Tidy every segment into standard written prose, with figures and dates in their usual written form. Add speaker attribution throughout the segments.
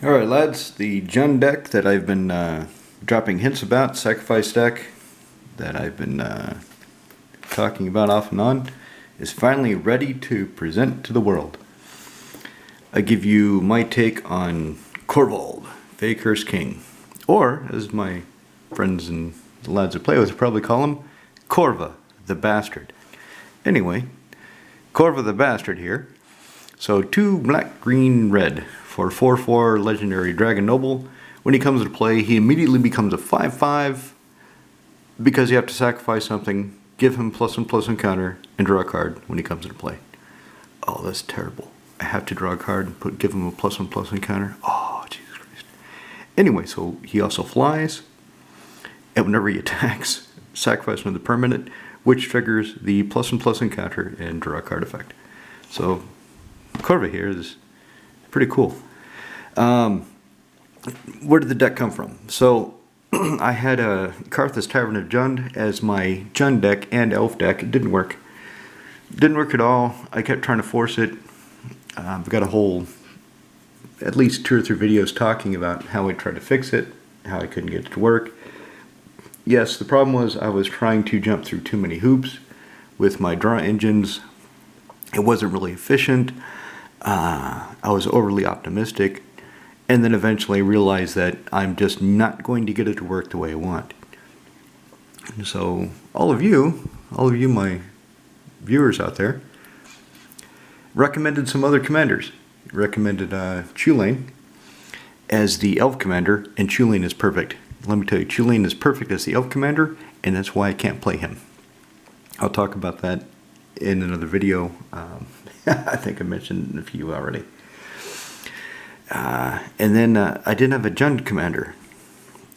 Speaker 1: Alright lads, the Jund deck that I've been dropping hints about, sacrifice deck that I've been talking about off and on, is finally ready to present to the world. I give you my take on Korvald, Curse King, or as my friends and the lads that play with probably call him, Corva the Bastard. Anyway, Corva the Bastard here. So 2 black, green, red for 4/4 legendary Dragon Noble. When he comes into play, he immediately becomes a 5/5 because you have to sacrifice something, give him +1/+1 counter, and draw a card when he comes into play. Oh, that's terrible. I have to draw a card and give him a +1/+1 counter. Oh, Jesus Christ. Anyway, so he also flies, and whenever he attacks, sacrifice another permanent, which triggers the +1/+1 counter and draw a card effect. So Corva here is pretty cool. Where did the deck come from? So I had a Karthus Tavern of Jund as my Jund deck and Elf deck. It didn't work. Didn't work at all. I kept trying to force it. I've got a whole, at least 2 or 3 videos talking about how I tried to fix it, how I couldn't get it to work. Yes, the problem was I was trying to jump through too many hoops with my draw engines. It wasn't really efficient. I was overly optimistic, and then eventually realized that I'm just not going to get it to work the way I want. And so all of you my viewers out there, recommended some other commanders. Recommended Chulane as the elf commander, and Chulane is perfect. Let me tell you, Chulane is perfect as the elf commander, and that's why I can't play him. I'll talk about that in another video. I think I mentioned a few already. And then I didn't have a Jund commander,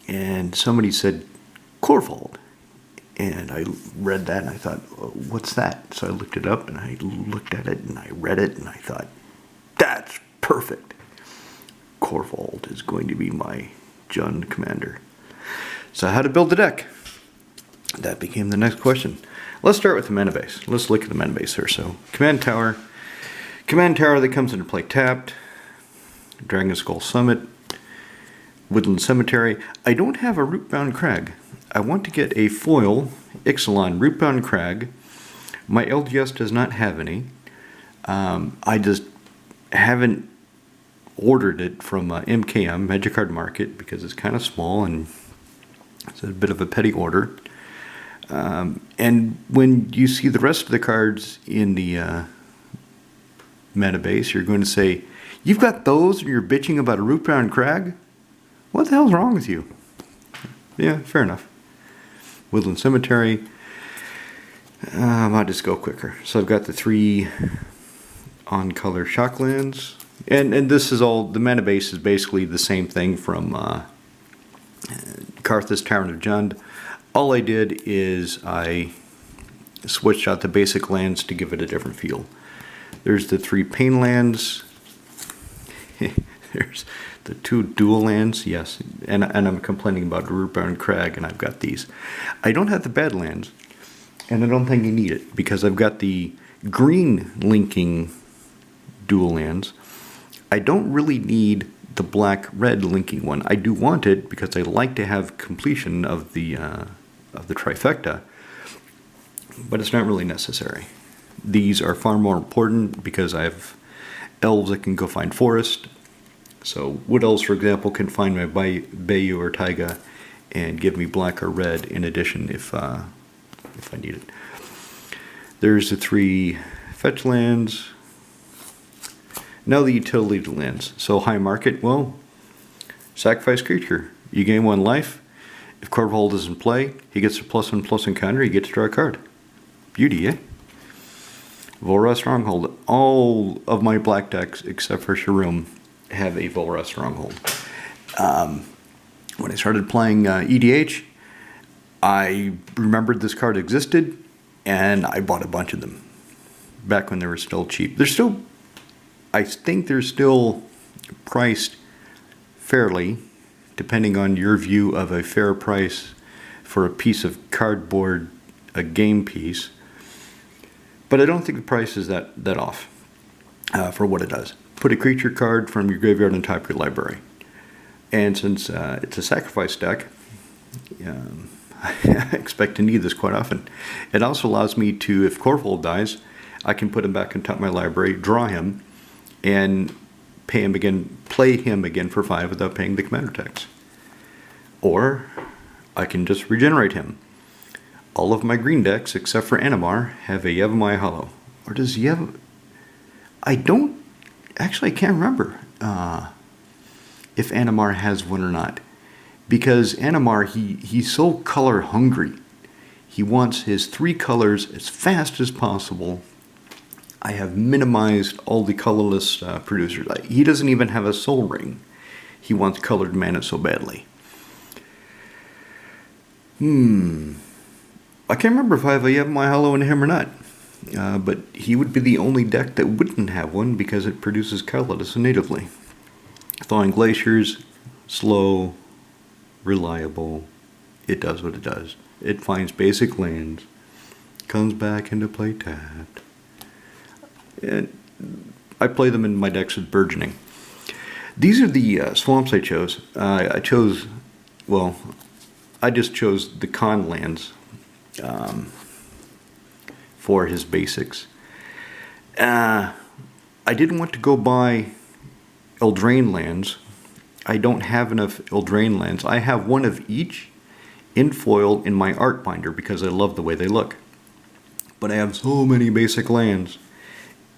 Speaker 1: and somebody said Korvald, and I read that and I thought, what's that? So I looked it up and I looked at it and I read it and I thought, that's perfect. Korvald is going to be my Jund commander. So how to build the deck? That became the next question. Let's start with the mana base. Let's look at the mana base here. So command tower that comes into play tapped. Dragon Skull Summit. Woodland Cemetery. I don't have a Rootbound Crag. I want to get a foil Ixalan Rootbound Crag. My LGS does not have any. I just haven't ordered it from MKM, Magic Card Market, because it's kind of small and it's a bit of a petty order. And when you see the rest of the cards in the mana base, you're going to say, you've got those and you're bitching about a Rootbound Crag? What the hell's wrong with you? Yeah, fair enough. Woodland Cemetery. I might just go quicker. So I've got the 3 on-color Shocklands. And this is all, the mana base is basically the same thing from Karthus Tavern of Jund. All I did is I switched out the basic lands to give it a different feel. There's the 3 pain lands. There's the 2 dual lands, yes. And I'm complaining about Rootbound Crag, and I've got these. I don't have the Badlands, and I don't think you need it, because I've got the green linking dual lands. I don't really need the black-red linking one. I do want it because I like to have completion of the trifecta, but it's not really necessary. These are far more important because I have elves that can go find forest. So Wood Elves, for example, can find my Bayou or Taiga and give me black or red in addition if I need it. There's the 3 fetch lands. Now the utility lands. So high market, well, sacrifice creature. You gain 1 life. If Korvald is in play, he gets a +1/+1 counter, you get to draw a card. Beauty, eh? Volra Stronghold. All of my black decks, except for Sharoom, have a Volra Stronghold. When I started playing EDH, I remembered this card existed, and I bought a bunch of them. Back when they were still cheap. They're still, I think they're still priced fairly, depending on your view of a fair price for a piece of cardboard, a game piece. But I don't think the price is that off for what it does. Put a creature card from your graveyard on top of your library. And since it's a sacrifice deck, I expect to need this quite often. It also allows me to, if Korvald dies, I can put him back on top of my library, draw him, and play him again for 5 without paying the commander tax. Or I can just regenerate him. All of my green decks, except for Animar, have a Yevamaya Hollow. Or does I don't... Actually, I can't remember if Animar has one or not. Because Animar, he's so color hungry. He wants his 3 colors as fast as possible. I have minimized all the colorless producers. He doesn't even have a soul ring. He wants colored mana so badly. I can't remember if I have a Yevamaya Hollow in him or not. But he would be the only deck that wouldn't have one because it produces colorless natively. Thawing Glaciers, slow, reliable. It does what it does. It finds basic lands, comes back into play tapped. And I play them in my decks with Burgeoning. These are the swamps I chose. I just chose the con lands for his basics. I didn't want to go buy Eldraine lands. I don't have enough Eldraine lands. I have one of each in foil in my art binder because I love the way they look. But I have so many basic lands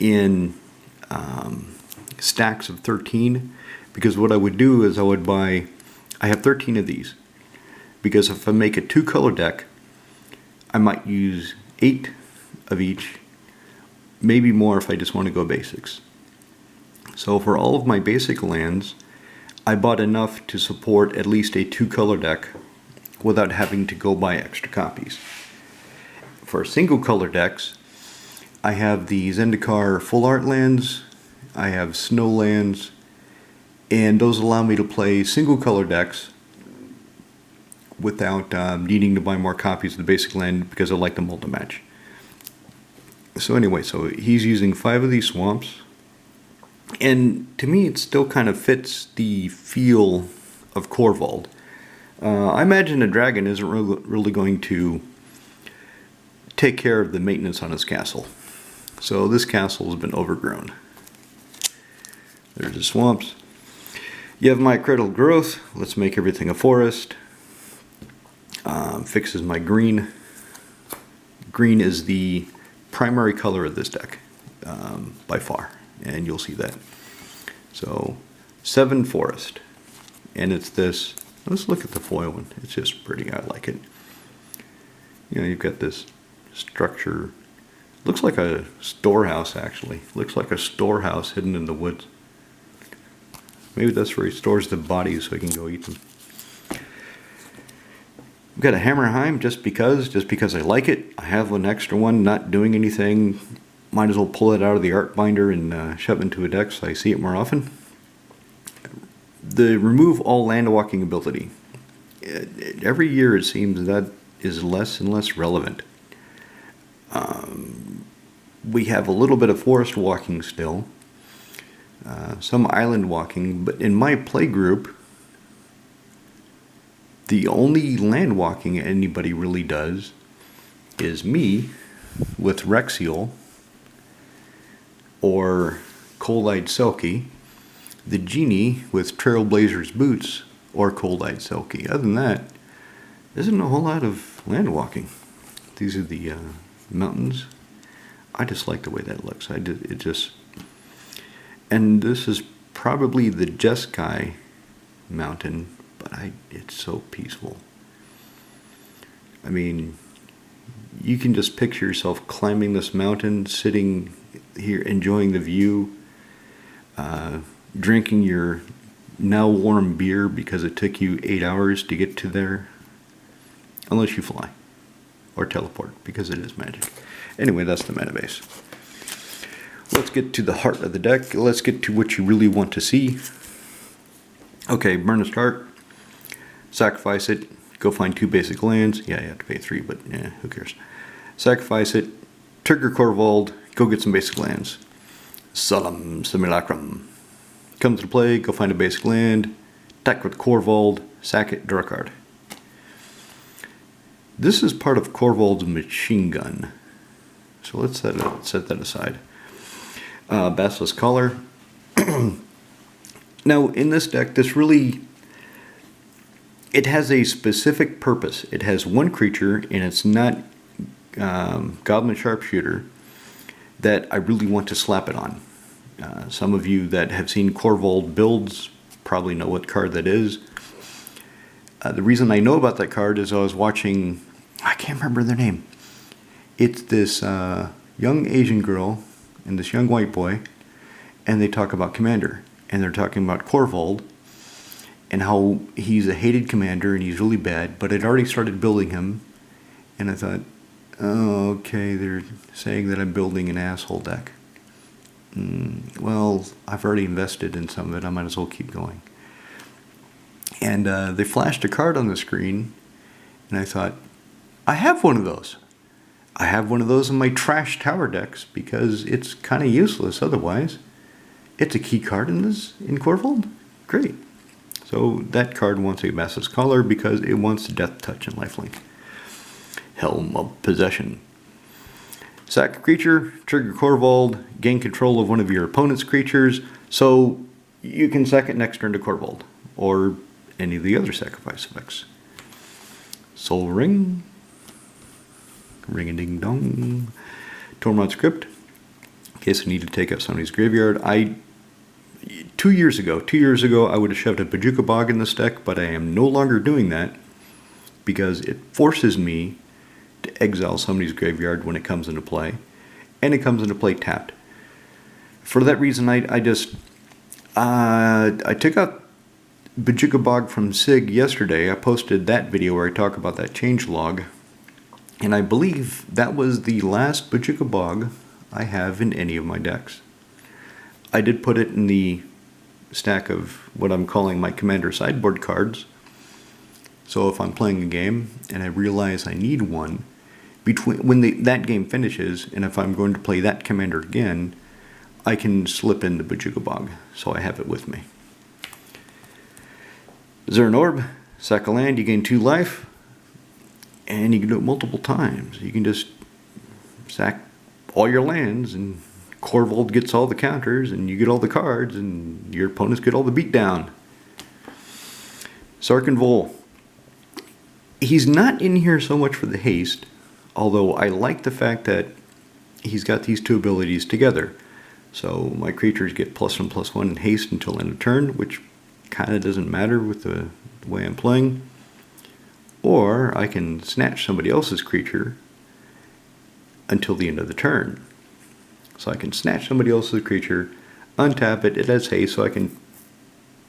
Speaker 1: in stacks of 13 because what I would do is I have 13 of these because if I make a 2-color deck, I might use 8 of each, maybe more if I just want to go basics. So for all of my basic lands, I bought enough to support at least a 2-color deck without having to go buy extra copies. For single color decks, I have the Zendikar full art lands, I have snow lands, and those allow me to play single color decks without needing to buy more copies of the basic land because I like them all to match. So anyway, so he's using 5 of these swamps, and to me it still kind of fits the feel of Korvald. I imagine a dragon isn't really going to take care of the maintenance on his castle. So this castle has been overgrown. There's the swamps. You have my critical growth. Let's make everything a forest. Fixes my green. Green is the primary color of this deck by far, and you'll see that. So 7 forest, and it's this. Let's look at the foil one. It's just pretty. I like it. You know, you've got this structure. Looks like a storehouse, actually. Looks like a storehouse hidden in the woods. Maybe that's where he stores the bodies so he can go eat them. I've got a Hammerheim just because I like it. I have an extra one, not doing anything. Might as well pull it out of the art binder and shove it into a deck so I see it more often. The remove all land walking ability. Every year it seems that is less and less relevant. We have a little bit of forest walking still. Some island walking, but in my play group, the only land walking anybody really does is me with Rexiel or Cold-Eyed Selkie, the Genie with Trailblazer's Boots or Cold-Eyed Selkie. Other than that, there isn't a whole lot of land walking. These are the mountains. I just like the way that looks. And this is probably the Jeskai mountain, but it's so peaceful. I mean, you can just picture yourself climbing this mountain, sitting here enjoying the view, drinking your now warm beer because it took you 8 hours to get to there, unless you fly or teleport because it is magic. Anyway, that's the mana base. Let's get to the heart of the deck. Let's get to what you really want to see. Okay, Burnished Heart. Sacrifice it. Go find 2 basic lands. Yeah, you have to pay 3, but yeah, who cares? Sacrifice it. Trigger Korvald. Go get some basic lands. Solemn Simulacrum. Comes to play. Go find a basic land. deck with Korvald, sack it, draw a card. This is part of Korvald's machine gun. So let's set that aside. Basilisk Collar. Now, in this deck, it has a specific purpose. It has one creature, and it's not Goblin Sharpshooter, that I really want to slap it on. Some of you that have seen Korvald builds probably know what card that is. The reason I know about that card is I was watching, I can't remember their name. It's this young Asian girl and this young white boy, and they talk about Commander. And they're talking about Korvald and how he's a hated commander and he's really bad, but I'd already started building him, and I thought, oh, okay, they're saying that I'm building an asshole deck. Well, I've already invested in some of it, I might as well keep going. And they flashed a card on the screen, and I thought, I have one of those. I have one of those in my trash tower decks because it's kind of useless otherwise. It's a key card in Korvald. Great. So that card wants a Basilisk Collar because it wants Death Touch and Lifelink. Helm of Possession. Sack a creature, trigger Korvald, gain control of one of your opponent's creatures, so you can sack it next turn to Korvald, or any of the other sacrifice effects. Soul Ring. Ring-a-ding-dong. Tormod's Crypt. In case I need to take out somebody's graveyard. 2 years ago, I would have shoved a Bojuka Bog in this deck, but I am no longer doing that because it forces me to exile somebody's graveyard when it comes into play, and it comes into play tapped. For that reason, I took out Bojuka Bog from SIG yesterday. I posted that video where I talk about that change log, and I believe that was the last Bojuka Bog I have in any of my decks. I did put it in the stack of what I'm calling my Commander sideboard cards. So if I'm playing a game and I realize I need one, when that game finishes, and if I'm going to play that Commander again, I can slip in the Bojuka Bog, so I have it with me. Zern Orb, sack a land, you gain 2 life, and you can do it multiple times. You can just sack all your lands, and Korvald gets all the counters, and you get all the cards, and your opponents get all the beatdown. Sarkhan Vol. He's not in here so much for the haste, although I like the fact that he's got these 2 abilities together. So my creatures get +1/+1 in haste until end of turn, which kind of doesn't matter with the way I'm playing. Or I can snatch somebody else's creature until the end of the turn. So I can snatch somebody else's creature, untap it, it has haste, so I can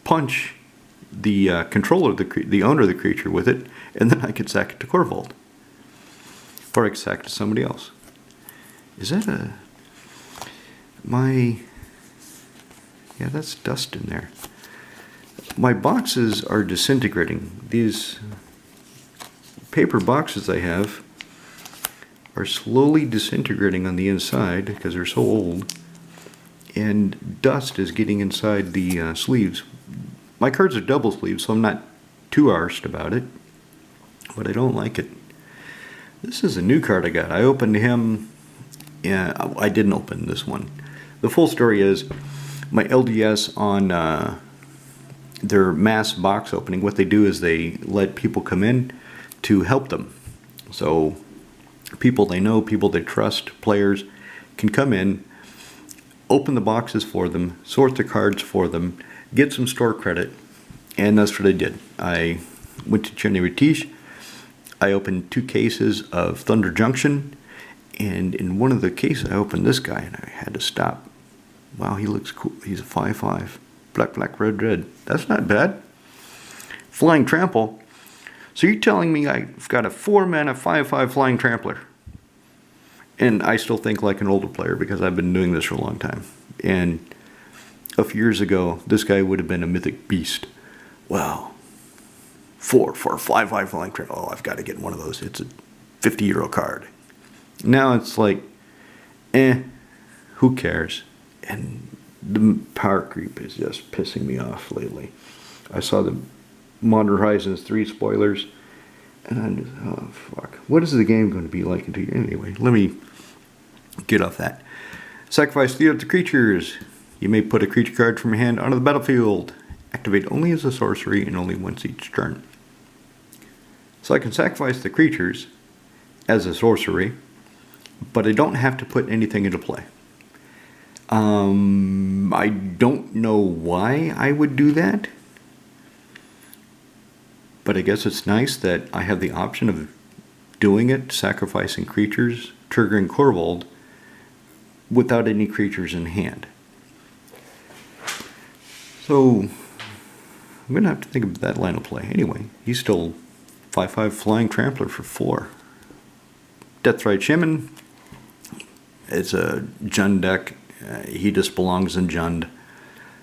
Speaker 1: punch the controller, the owner of the creature with it, and then I can sack it to Korvald. Or I can sack it to somebody else. Is that yeah, that's dust in there. My boxes are disintegrating. These paper boxes I have are slowly disintegrating on the inside because they're so old, and dust is getting inside the sleeves. My cards are double sleeves, so I'm not too arsed about it, but I don't like it. This is a new card I got. I opened him. Yeah, I didn't open this one. The full story is my LDS on their mass box opening. What they do is they let people come in to help them. So people they know, people they trust, players can come in, open the boxes for them, sort the cards for them, get some store credit, and that's what I did. I went to Cheney Retiche. I opened 2 cases of Thunder Junction, and in one of the cases I opened this guy, and I had to stop. Wow, he looks cool. He's a 5/5. Black, black, red, red. That's not bad. Flying Trample. So you're telling me I've got a 4-mana 5/5 Flying Trampler. And I still think like an older player because I've been doing this for a long time. And a few years ago, this guy would have been a mythic beast. Wow. 4 for a 5/5 Flying Trampler. Oh, I've got to get one of those. It's a 50-euro card. Now it's like, who cares? And the power creep is just pissing me off lately. I saw the Modern Horizons 3 spoilers, and I just, oh fuck, what is the game going to be like? Anyway, let me get off that. Sacrifice 3 of the creatures. You may put a creature card from your hand onto the battlefield. Activate only as a sorcery and only once each turn. So I can sacrifice the creatures as a sorcery, but I don't have to put anything into play. I don't know why I would do that, but I guess it's nice that I have the option of doing it, sacrificing creatures, triggering Korvald, without any creatures in hand. So I'm going to have to think of that line of play. Anyway, he's still 5/5 Flying Trampler for 4. Deathrite Shaman. It's a Jund deck. He just belongs in Jund,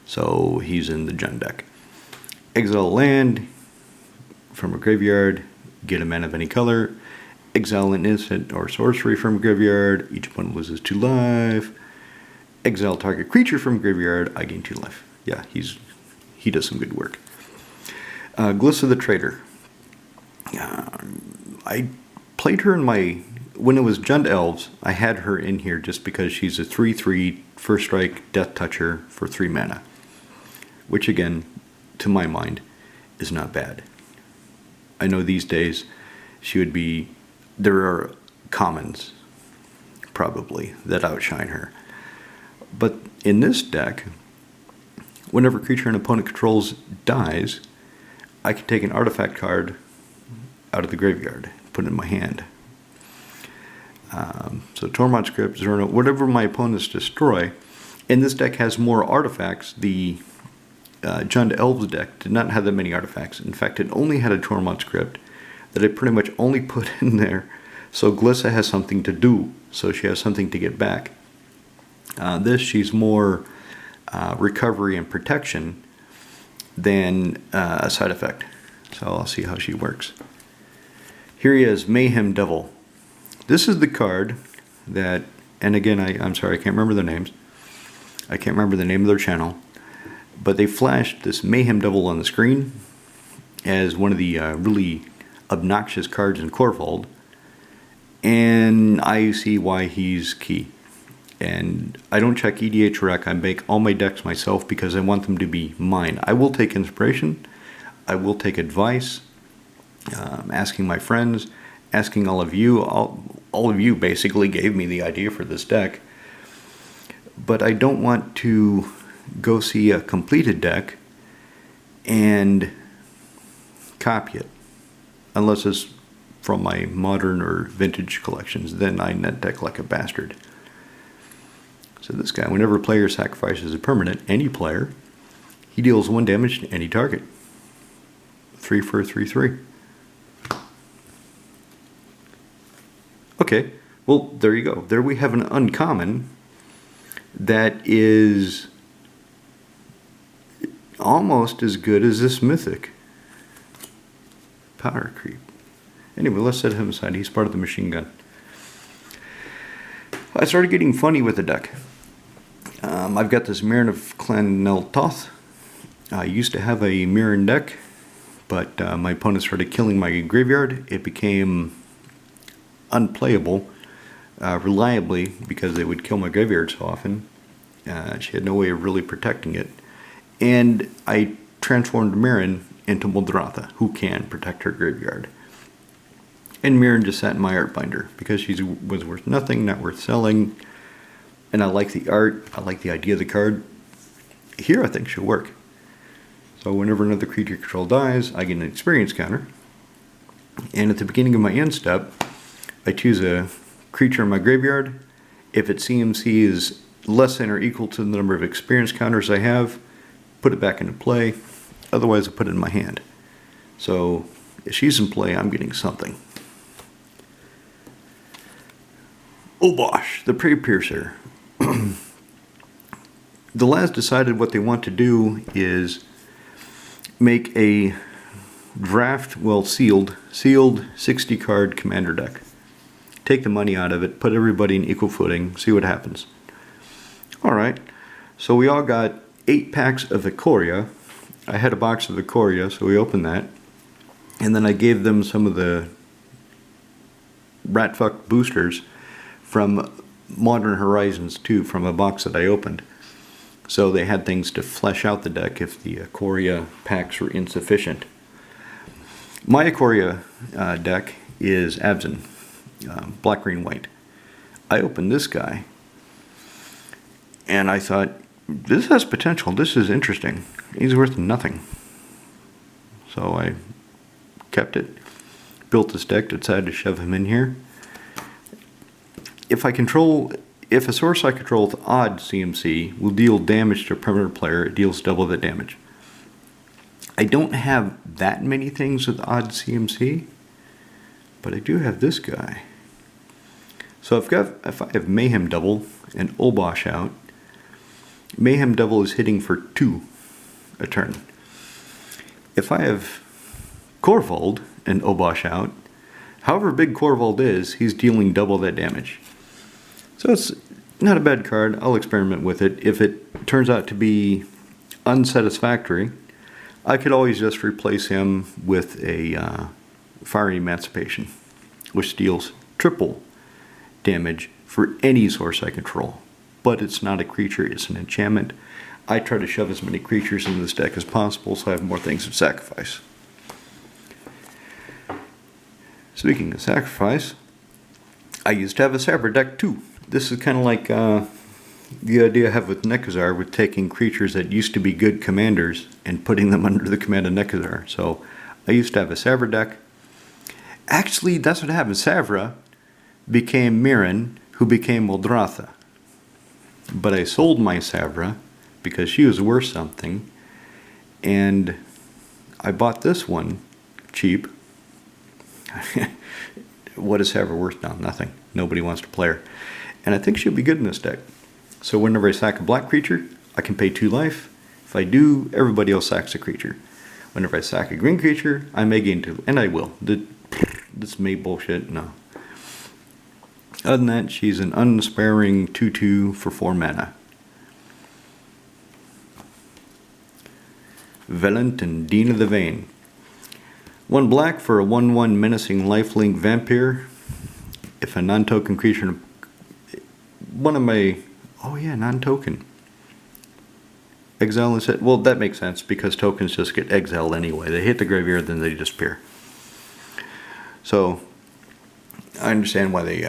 Speaker 1: so he's in the Jund deck. Exile land from a graveyard. Get a mana of any color. Exile an instant or sorcery from a graveyard. Each opponent loses 2 life. Exile target creature from a graveyard. I gain 2 life. Yeah, he does some good work. Glissa the Trader. I played her in when it was Jund Elves, I had her in here just because she's a 3/3 first strike death toucher for 3 mana. Which again, to my mind, is not bad. I know these days she would be, there are commons probably that outshine her. But in this deck, whenever a creature an opponent controls dies, I can take an artifact card out of the graveyard, put it in my hand. So Tormod Script, Zerno, whatever my opponents destroy, and this deck has more artifacts. The Jund Elves deck did not have that many artifacts. In fact, it only had a Tormod Script that I pretty much only put in there so Glissa has something to do, so she has something to get back. She's more recovery and protection than a side effect. So I'll see how she works. Here he is, Mayhem Devil. This is the card that, and again, I'm sorry, I can't remember their names. I can't remember the name of their channel. But they flashed this Mayhem Devil on the screen as one of the really obnoxious cards in Korvald. And I see why he's key. And I don't check EDH Rec. I make all my decks myself because I want them to be mine. I will take inspiration. I will take advice. Asking my friends. Asking all of you. All of you basically gave me the idea for this deck. But I don't want to go see a completed deck and copy it. Unless it's from my modern or vintage collections. Then I net deck like a bastard. So this guy, whenever a player sacrifices a permanent, any player, he deals 1 damage to any target. 3 for a 3/3. Okay, well, there you go. There we have an uncommon that is almost as good as this mythic. Power creep. Anyway, let's set him aside. He's part of the machine gun. I started getting funny with the deck. I've got this Mirren of Clan Neltoth. I used to have a Mirren deck, but my opponent started killing my graveyard. It became unplayable reliably because they would kill my graveyard so often. She had no way of really protecting it. And I transformed Mirren into Muldratha, who can protect her graveyard. And Mirren just sat in my art binder because she was worth nothing, not worth selling. And I like the art, I like the idea of the card. Here I think she'll work. So whenever another creature control dies, I get an experience counter. And at the beginning of my end step, I choose a creature in my graveyard. If its CMC is less than or equal to the number of experience counters I have, put it back into play. Otherwise I put it in my hand. So if she's in play, I'm getting something. Obosh, the Prey Piercer. The lads decided what they want to do is make a draft, well, sealed 60 card commander deck. Take the money out of it, put everybody in equal footing, see what happens. Alright, so we all got 8 packs of Ikoria I had a box of the Korea, so we opened that. And then I gave them some of the Ratfuck boosters from Modern Horizons 2 from a box that I opened. So they had things to flesh out the deck if the Korea packs were insufficient. My Korea deck is Abzin, black, green, white. I opened this guy, and I thought, this has potential, this is interesting. He's worth nothing. So I kept it, built this deck, decided to shove him in here. If a source I control with odd CMC will deal damage to a perimeter player, it deals double the damage. I don't have that many things with odd CMC, but I do have this guy. So if I have Mayhem Double and Obosh out, Mayhem Double is hitting for 2 a turn. If I have Korvald and Obosh out, however big Korvald is, he's dealing double that damage. So it's not a bad card. I'll experiment with it. If it turns out to be unsatisfactory, I could always just replace him with a Fiery Emancipation, which deals triple damage for any source I control. But it's not a creature, it's an enchantment. I try to shove as many creatures in this deck as possible so I have more things to sacrifice. Speaking of sacrifice, I used to have a Saber deck too. This is kind of like the idea I have with Nekazar, with taking creatures that used to be good commanders and putting them under the command of Nekazar. So I used to have a Saber deck. Actually, that's what happened. Savra became Mirren, who became Moldratha. But I sold my Savra because she was worth something, and I bought this one cheap. What is Savra worth now? Nothing. Nobody wants to play her. And I think she'll be good in this deck. So whenever I sack a black creature, I can pay 2 life. If I do, everybody else sacks a creature. Whenever I sack a green creature, I may gain 2, and I will. This may bullshit, no. Other than that, she's an unsparing 2/2 for 4 mana. Velent and Dean of the Vein. 1 black for a 1/1 menacing lifelink vampire. If a non-token creature, non-token. Exile instead. Well, that makes sense because tokens just get exiled anyway. They hit the graveyard, then they disappear. So I understand why they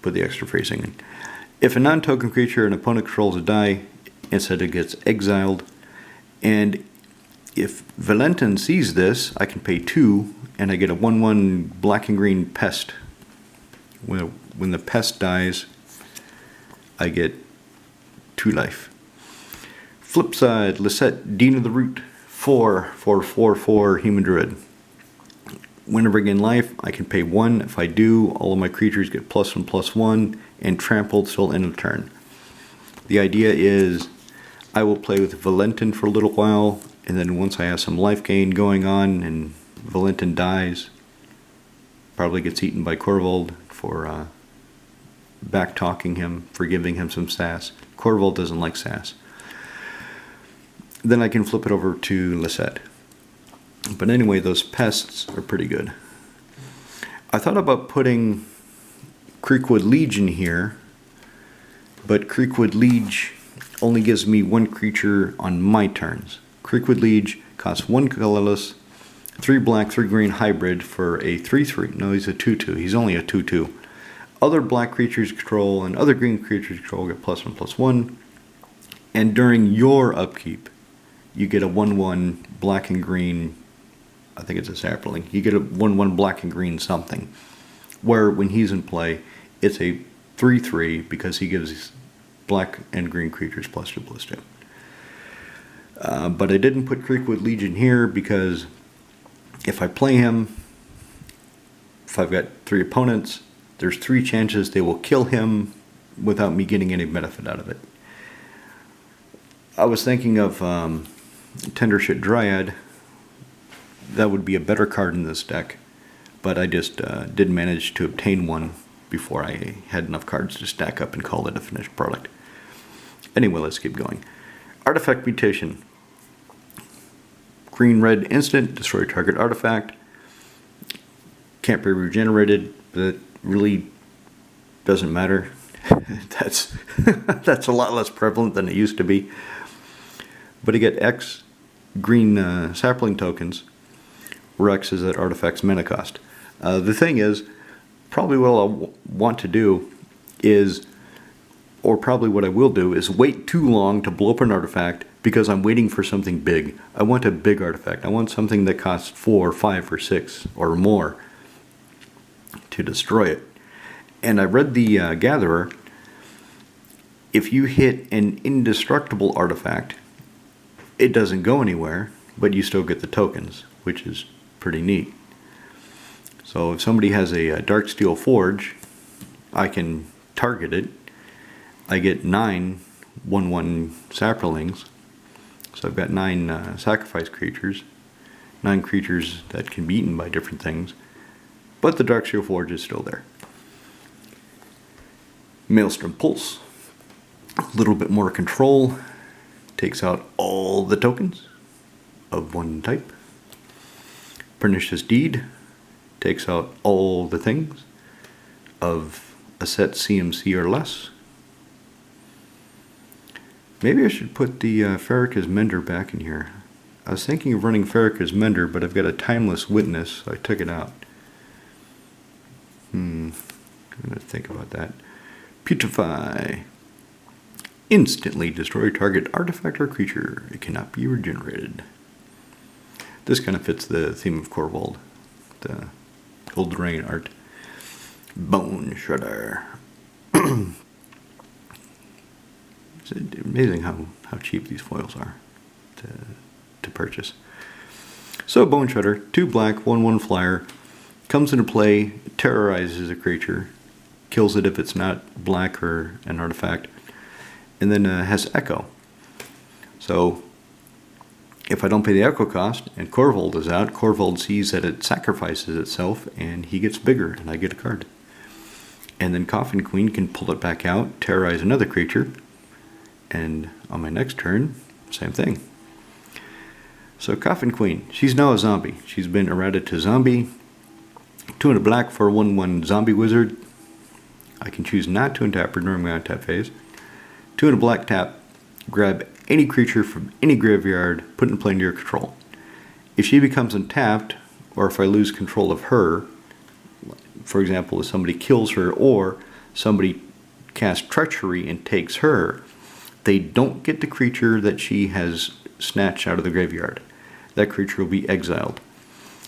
Speaker 1: put the extra phrasing in. If a non-token creature an opponent controls a die, instead it gets exiled. And if Valentin sees this, I can pay 2, and I get a 1/1 black and green pest. When the pest dies, I get 2 life. Flip side, Lisette, Dean of the Root, 4/4/4/4 Human Druid. Whenever I gain life, I can pay 1. If I do, all of my creatures get +1/+1 and trampled till end of turn. The idea is I will play with Valentin for a little while, and then once I have some life gain going on and Valentin dies, probably gets eaten by Korvald for back-talking him, for giving him some sass. Korvald doesn't like sass. Then I can flip it over to Lisette. But anyway, those pests are pretty good. I thought about putting Creekwood Legion here, but Creekwood Liege only gives me 1 creature on my turns. Creekwood Liege costs 1 colorless, 3 black, 3 green hybrid for a 3/3. No, he's a 2/2. He's only a 2/2. Other black creatures control and other green creatures control get +1/+1. And during your upkeep, you get a 1/1 black and green. I think it's a sapling. You get a 1/1 black and green something. Where when he's in play, it's a 3/3 because he gives black and green creatures +2/+2. But I didn't put Creekwood Legion here because if I play him, if I've got 3 opponents, there's 3 chances they will kill him without me getting any benefit out of it. I was thinking of Tender Shit Dryad. That would be a better card in this deck, but I just didn't manage to obtain one before I had enough cards to stack up and call it a finished product. Anyway, let's keep going. Artifact Mutation. green-red instant, destroy target artifact. Can't be regenerated, but really doesn't matter. that's that's a lot less prevalent than it used to be. But I get X green sapling tokens, where X is that artifact's mana cost. The thing is, probably what I'll want to do is, or probably what I will do, is wait too long to blow up an artifact because I'm waiting for something big. I want a big artifact. I want something that costs 4, 5, or 6 or more to destroy it. And I read the Gatherer. If you hit an indestructible artifact, it doesn't go anywhere, but you still get the tokens, which is pretty neat. So if somebody has a Darksteel Forge, I can target it. I get 9 1/1 saplings. So I've got 9 sacrifice creatures. 9 creatures that can be eaten by different things. But the Darksteel Forge is still there. Maelstrom Pulse. A little bit more control. Takes out all the tokens of one type. Pernicious Deed. Takes out all the things of a set CMC or less. Maybe I should put the Farrakha's Mender back in here. I was thinking of running Farrakha's Mender, but I've got a Timeless Witness, so I took it out. I'm going to think about that. Putrefy. Instantly destroy target artifact or creature. It cannot be regenerated. This kind of fits the theme of Korvald, the Old Rain art. Bone Shredder. It's amazing how cheap these foils are to purchase. So Bone Shredder, 2 black, 1/1 flyer, comes into play, terrorizes a creature, kills it if it's not black or an artifact, and then has Echo. So if I don't pay the Echo cost and Korvald is out, Korvald sees that it sacrifices itself and he gets bigger and I get a card. And then Coffin Queen can pull it back out, terrorize another creature, and on my next turn, same thing. So Coffin Queen, she's now a zombie. She's been errated to zombie. 2 and a black for a 1/1 zombie wizard. I can choose not to untap her during my untap phase. 2 and a black tap. Grab any creature from any graveyard, put in play under your control. If she becomes untapped, or if I lose control of her, for example, if somebody kills her or somebody casts treachery and takes her, they don't get the creature that she has snatched out of the graveyard. That creature will be exiled.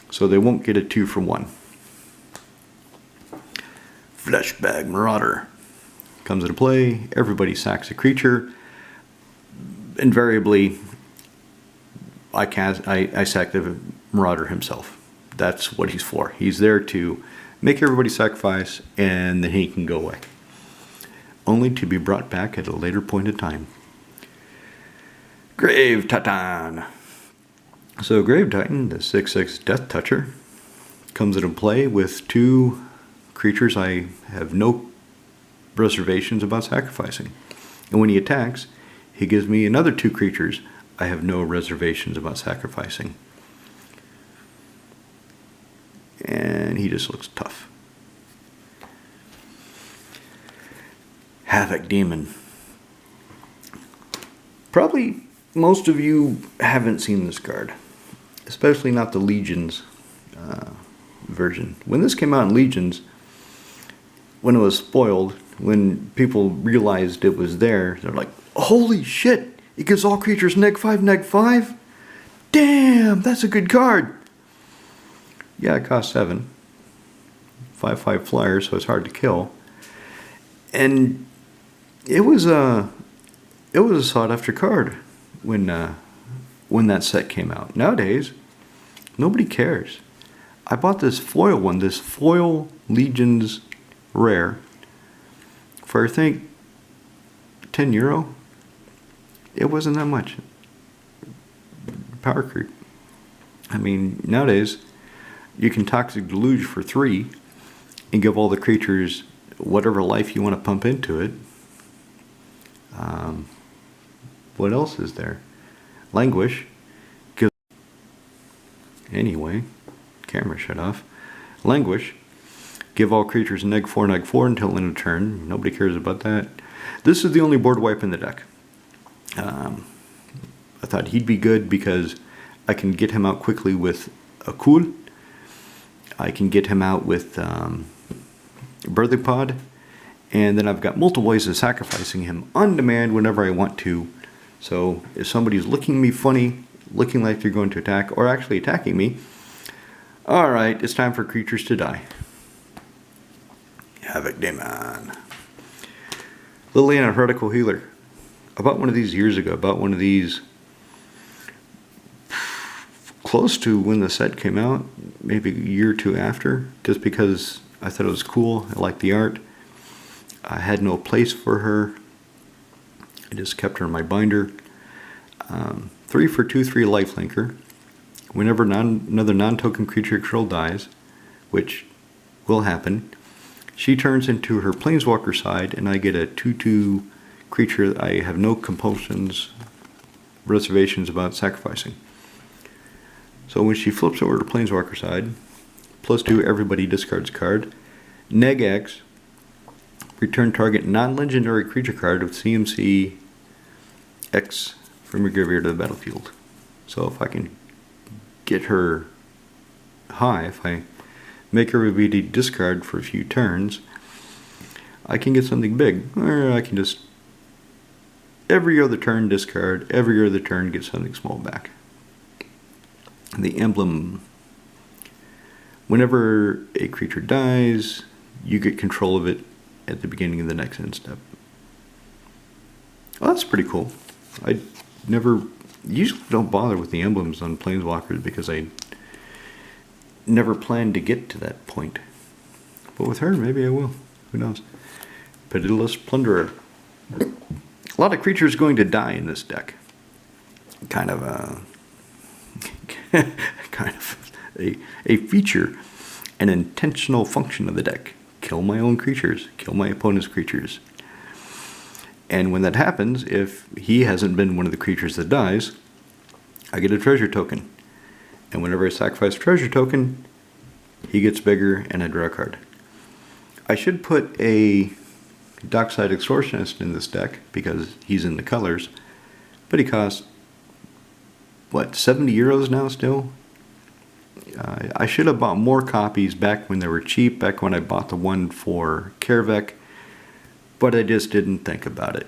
Speaker 1: So they won't get a 2 for 1. Fleshbag Marauder comes into play. Everybody sacks a creature. Invariably, I sack the Marauder himself. That's what he's for. He's there to make everybody sacrifice, and then he can go away, only to be brought back at a later point in time. Grave Titan. So Grave Titan, the 6/6 Death Toucher, comes into play with 2 creatures I have no reservations about sacrificing. And when he attacks, he gives me another 2 creatures I have no reservations about sacrificing. And he just looks tough. Havoc Demon. Probably most of you haven't seen this card, especially not the Legions version. When this came out in Legions, when it was spoiled, when people realized it was there, they're like, holy shit, it gives all creatures -5/-5? Damn, that's a good card. Yeah, it costs 7. 5/5 flyer, so it's hard to kill. And it was a sought after card when that set came out. Nowadays, nobody cares. I bought this foil one, this foil Legions rare, for I think €10. It wasn't that much. Power creep. I mean, nowadays you can Toxic Deluge for 3 and give all the creatures whatever life you want to pump into it. What else is there? Languish. Anyway, camera shut off. Languish. Give all creatures neg 4 until end of turn. Nobody cares about that. This is the only board wipe in the deck. I thought he'd be good because I can get him out quickly with a Cool. I can get him out with Birthing Pod. And then I've got multiple ways of sacrificing him on demand whenever I want to. So if somebody's looking at me funny, looking like they're going to attack, or actually attacking me, alright, it's time for creatures to die. Havoc Demon. Liliana Heretical Healer. I bought one of these years ago. I bought one of these close to when the set came out, maybe a year or two after, just because I thought it was cool. I liked the art. I had no place for her. I just kept her in my binder. 3 for 2/3 lifelinker. Whenever another non-token creature control dies, which will happen, she turns into her Planeswalker side, and I get a 2/2 creature that I have no compulsions, reservations about sacrificing. So when she flips over to Planeswalker side, +2, everybody discards card. Neg X, return target non-legendary creature card with CMC X from your graveyard to the battlefield. So if I can get her high, if I make everybody discard for a few turns, I can get something big. Or I can just every other turn discard, every other turn get something small back. The emblem, whenever a creature dies, you get control of it at the beginning of the next end step. Oh, that's pretty cool. I usually don't bother with the emblems on Planeswalkers because I never planned to get to that point. But with her, maybe I will. Who knows? Pitiless Plunderer. A lot of creatures going to die in this deck. Kind of a feature, an intentional function of the deck. Kill my own creatures, kill my opponent's creatures. And when that happens, if he hasn't been one of the creatures that dies, I get a treasure token. And whenever I sacrifice a treasure token, he gets bigger and I draw a card. I should put a Dockside Extortionist in this deck because he's in the colors, but he costs, what, 70 euros now still? I should have bought more copies back when they were cheap, back when I bought the one for Kervek, but I just didn't think about it.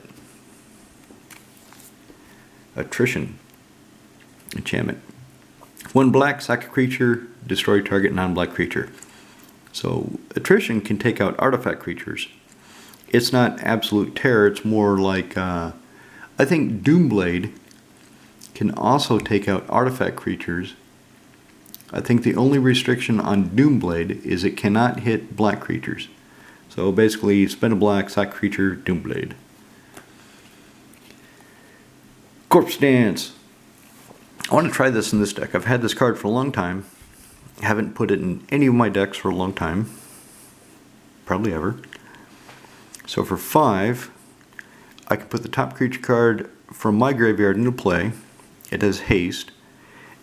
Speaker 1: Attrition. Enchantment. 1 black, sack a creature, destroy target non-black creature. So attrition can take out artifact creatures. It's not absolute terror, it's more like, I think Doomblade can also take out artifact creatures. I think the only restriction on Doomblade is it cannot hit black creatures. So basically, spend a black, sack creature, Doomblade. Corpse Dance. I want to try this in this deck. I've had this card for a long time. Haven't put it in any of my decks for a long time. Probably ever. So for 5, I can put the top creature card from my graveyard into play. It has haste.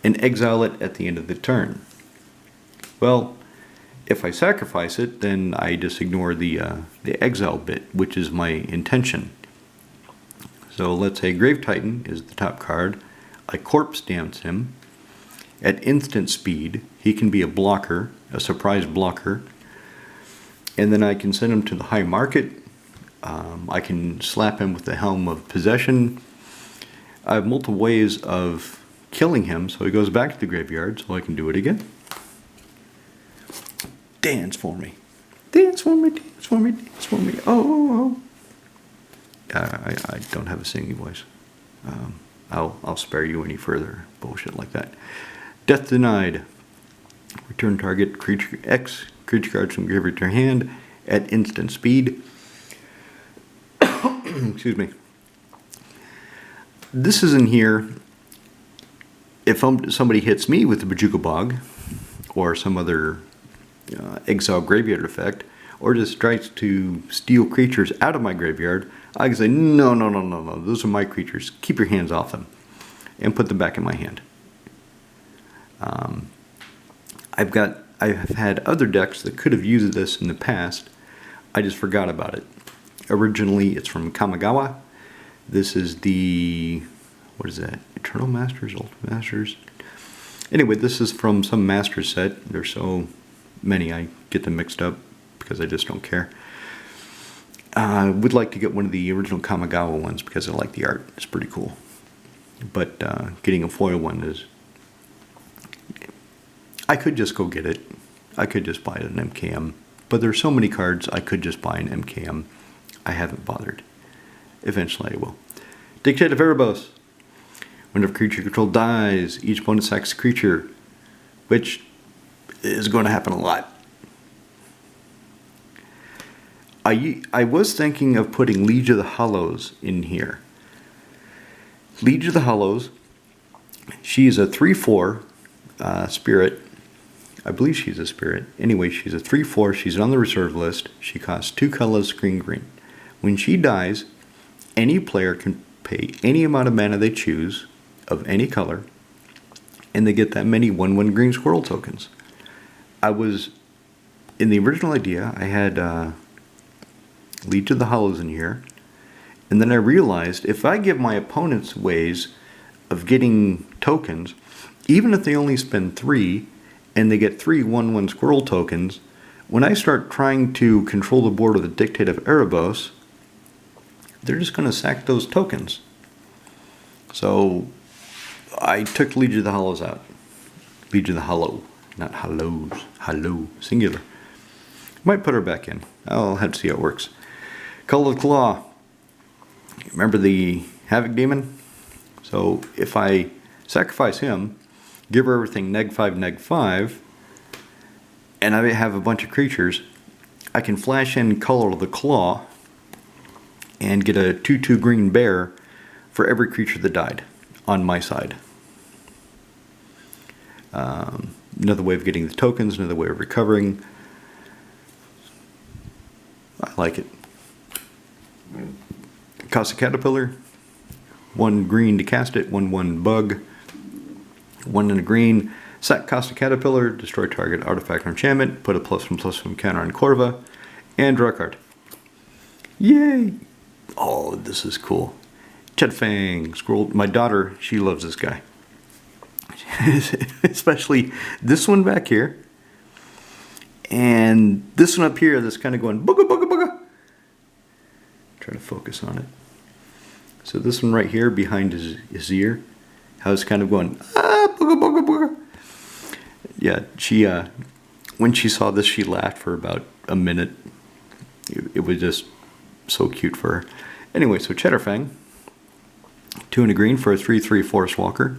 Speaker 1: And exile it at the end of the turn. Well, if I sacrifice it, then I just ignore the exile bit, which is my intention. So let's say Grave Titan is the top card. I Corpse Dance him. At instant speed, he can be a blocker, a surprise blocker. And then I can send him to the high market. I can slap him with the Helm of Possession. I have multiple ways of killing him, so he goes back to the graveyard, so I can do it again. Dance for me. Dance for me, dance for me, dance for me. Oh, oh, oh. I don't have a singing voice. I'll spare you any further bullshit like that. Death Denied. Return target creature X, creature cards from graveyard to your hand at instant speed. Excuse me. This is in here if somebody hits me with the Bajuka Bog or some other exile graveyard effect, or just tries to steal creatures out of my graveyard, I can say, no, no, no, no, no, those are my creatures. Keep your hands off them. And put them back in my hand. I've had other decks that could have used this in the past. I just forgot about it. Originally, it's from Kamigawa. This is the, what is that? Eternal Masters, Ultimate Masters. Anyway, this is from some Master set. There's so many, I get them mixed up because I just don't care. I would like to get one of the original Kamigawa ones because I like the art. It's pretty cool. But getting a foil one is... I could just go get it. I could just buy it an MKM. But there's so many cards, I could just buy an MKM. I haven't bothered. Eventually I will. Dictate of Erebos. Whenever creature control dies, each opponent sacks a creature, which is going to happen a lot. I was thinking of putting Liege of the Hollows in here. Liege of the Hollows, she's a 3/4 spirit. I believe she's a spirit. Anyway, she's a 3/4. She's on the reserve list. She costs 2 colors, green. When she dies, any player can pay any amount of mana they choose of any color, and they get that many 1/1 green squirrel tokens. I was, in the original idea, I had Lead to the Hollows in here, and then I realized if I give my opponents ways of getting tokens, even if they only spend 3, and they get 3 1/1 squirrel tokens, when I start trying to control the board with the Dictate of Erebos, they're just going to sack those tokens. So I took Legion of the Hollows out. Legion of the Hollow, not Hollows. Hollow, singular. Might put her back in. I'll have to see how it works. Call of the Claw. Remember the Havoc Demon? So if I sacrifice him, give her everything -5, and I have a bunch of creatures, I can flash in Call of the Claw and get a 2/2 green bear for every creature that died on my side. Another way of getting the tokens, another way of recovering. I like it. Cost a Caterpillar, 1 green to cast it, 1/1 bug, 1 and a green. Sack cost a Caterpillar, destroy target artifact or enchantment, put a +1/+1 counter on Corva, and draw a card. Yay! Oh, this is cool. Chetfang, Squirrel. My daughter, she loves this guy. Especially this one back here. And this one up here that's kind of going booga booga booga. Try to focus on it. So this one right here behind his ear, how it's kind of going booga booga booga. Yeah, she when she saw this, she laughed for about a minute. It was just so cute for her. Anyway, so Cheddarfang, 2 and a green for a 3/3 Forest Walker.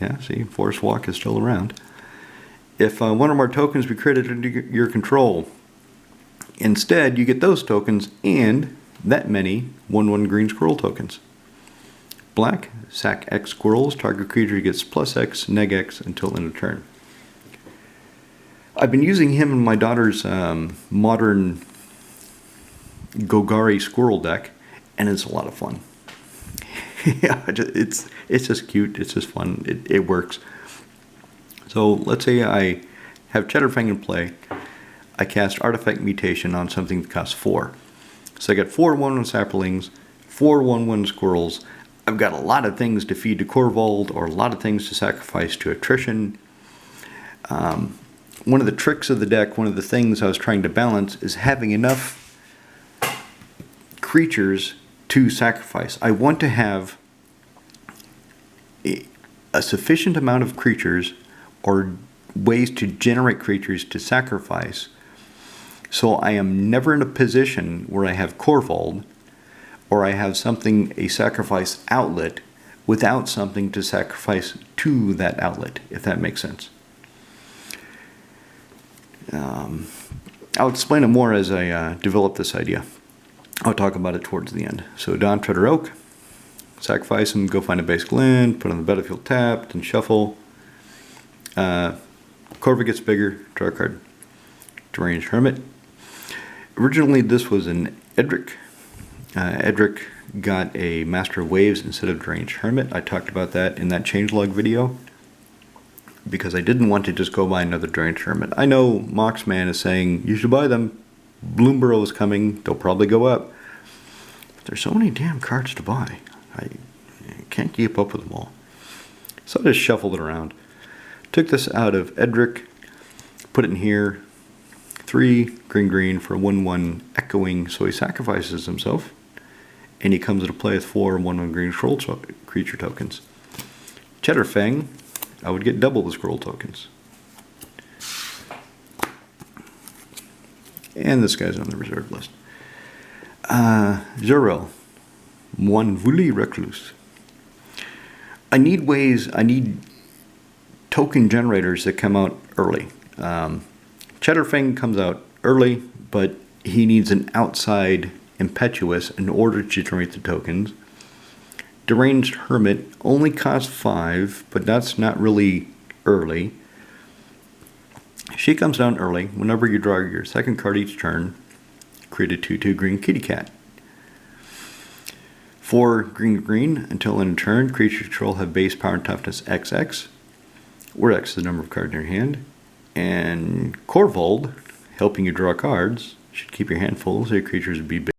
Speaker 1: Yeah, see, Forest Walk is still around. If one or more tokens be credited into your control, instead you get those tokens and that many 1/1 green squirrel tokens. Black, sack X squirrels, target creature gets +X, -X until end of turn. I've been using him in my daughter's modern Gogari squirrel deck, and it's a lot of fun. Yeah, it's just cute, it's just fun, it works. So let's say I have Cheddarfang in play, I cast Artifact Mutation on something that costs 4. So I got 4 1/1 saplings, 4 1/1 squirrels. I've got a lot of things to feed to Korvald, or a lot of things to sacrifice to attrition. One of the tricks of the deck, one of the things I was trying to balance, is having enough creatures to sacrifice. I want to have a sufficient amount of creatures or ways to generate creatures to sacrifice, so I am never in a position where I have Korvald or I have something, a sacrifice outlet, without something to sacrifice to that outlet, if that makes sense. I'll explain it more as I develop this idea. I'll talk about it towards the end. So Don Treader Oak, sacrifice him, go find a basic land, put on the battlefield tapped, and shuffle. Corva gets bigger, draw a card. Deranged Hermit. Originally this was an Edric. Edric got a Master of Waves instead of Deranged Hermit. I talked about that in that changelog video. because I didn't want to just go buy another during tournament. I know Moxman is saying you should buy them. Bloomburrow is coming. They'll probably go up. But there's so many damn cards to buy. I can't keep up with them all. So I just shuffled it around. Took this out of Edric, put it in here. 3 green for a 1/1 echoing, so he sacrifices himself. And he comes into play with 4 1/1 green scroll creature tokens. Cheddarfang, I would get double the scroll tokens. And this guy's on the reserve list. Zurel, Moine Vouli Recluse. I need token generators that come out early. Cheddarfang comes out early, but he needs an outside impetuous in order to generate the tokens. Deranged Hermit only costs 5, but that's not really early. She comes down early. Whenever you draw your second card each turn, create a 2/2 green kitty cat. 4 green until end of turn. Creature control have base power and toughness XX, where X is the number of cards in your hand. And Korvald, helping you draw cards, should keep your hand full so your creatures would be big.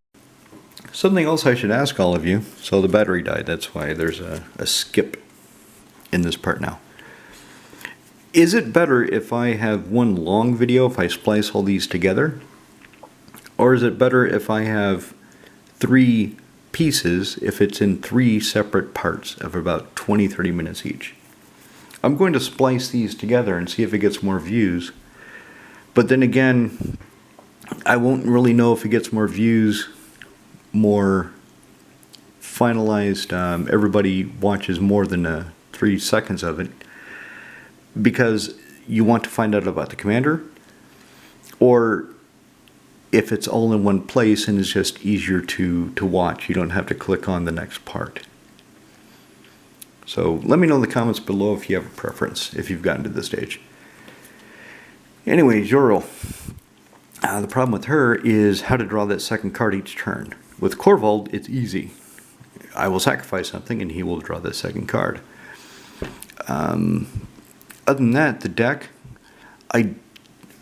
Speaker 1: Something else I should ask all of you. So the battery died. That's why there's a skip in this part now. Is it better if I have one long video, if I splice all these together? Or is it better if I have 3 pieces, if it's in 3 separate parts of about 20-30 minutes each? I'm going to splice these together and see if it gets more views. But then again, I won't really know if it gets more views, more finalized, everybody watches more than 3 seconds of it, because you want to find out about the commander, or if it's all in one place and it's just easier to watch. You don't have to click on the next part. So let me know in the comments below if you have a preference, if you've gotten to this stage. Anyway, Jorel. The problem with her is how to draw that second card each turn. With Korvald, it's easy. I will sacrifice something and he will draw the second card. Other than that, the deck,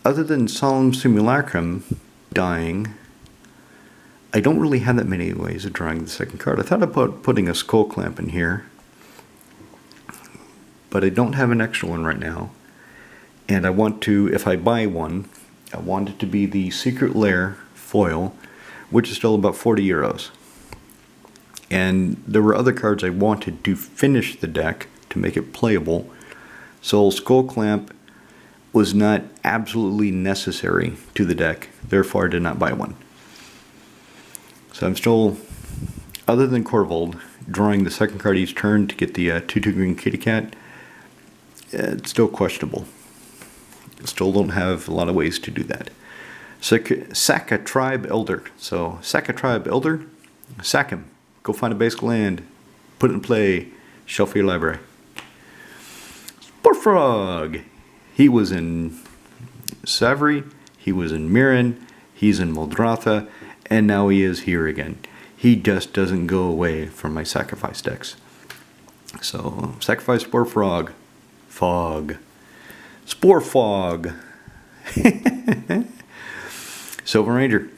Speaker 1: other than Solemn Simulacrum dying, I don't really have that many ways of drawing the second card. I thought about putting a Skull Clamp in here, but I don't have an extra one right now. And I want to, if I buy one, I want it to be the Secret Lair foil, which is still about 40 euros. And there were other cards I wanted to finish the deck to make it playable. So Skull Clamp was not absolutely necessary to the deck, therefore I did not buy one. So I'm still, other than Korvald, drawing the second card each turn to get the 2/2 green kitty cat. It's still questionable. Still don't have a lot of ways to do that. Sack a Tribe Elder. So sack a Tribe Elder, sack him. Go find a basic land, put it in play, shuffle your library. Sporfrog. He was in Savary, he was in Mirren, he's in Muldrotha, and now he is here again. He just doesn't go away from my sacrifice decks. So sacrifice Sporfrog. Fog. Spore Fog. Silver Ranger.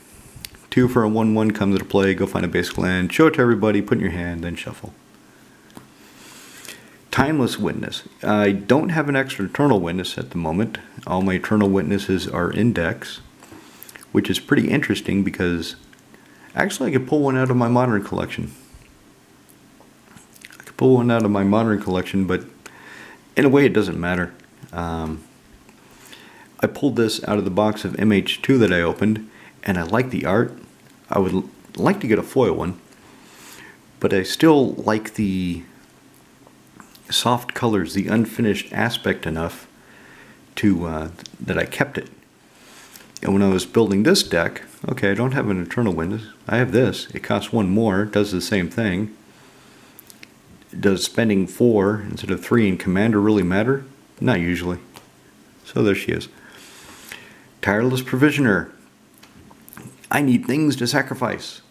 Speaker 1: 2 for a 1/1 comes into play. Go find a basic land. Show it to everybody. Put in your hand. Then shuffle. Timeless Witness. I don't have an extra Eternal Witness at the moment. All my Eternal Witnesses are in decks, which is pretty interesting because actually I could pull one out of my Modern collection. I could pull one out of my Modern collection, but in a way it doesn't matter. I pulled this out of the box of MH2 that I opened, and I like the art. I would like to get a foil one, but I still like the soft colors, the unfinished aspect enough to that I kept it. And when I was building this deck, okay, I don't have an Eternal Witness. I have this. It costs 1 more, does the same thing. Does spending 4 instead of 3 in Commander really matter? Not usually. So there she is. Tireless Provisioner. I need things to sacrifice.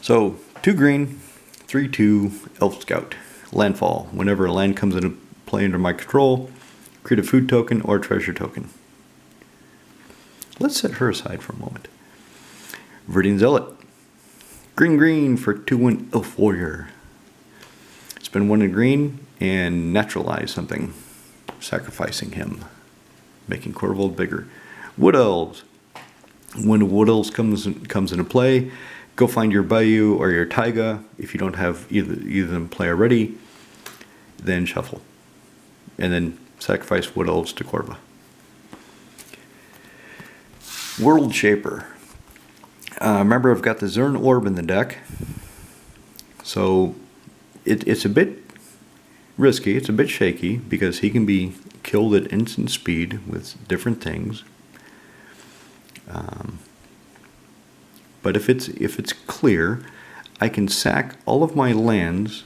Speaker 1: So 2 green, 3/2 Elf Scout. Landfall. Whenever a land comes into play under my control, Create a food token or treasure token. Let's set her aside for a moment. Viridian Zealot. Green for 2/1 Elf Warrior. Spend 1 in green and naturalize something. Sacrificing him. Making Korvald bigger. Wood Elves. When Wood Elves comes into play, go find your Bayou or your Taiga. If you don't have either of them play already, then shuffle. And then sacrifice Wood Elves to Corva. World Shaper. Remember, I've got the Zern Orb in the deck. So it's a bit risky, it's a bit shaky, because he can be killed at instant speed with different things. But if it's clear, I can sack all of my lands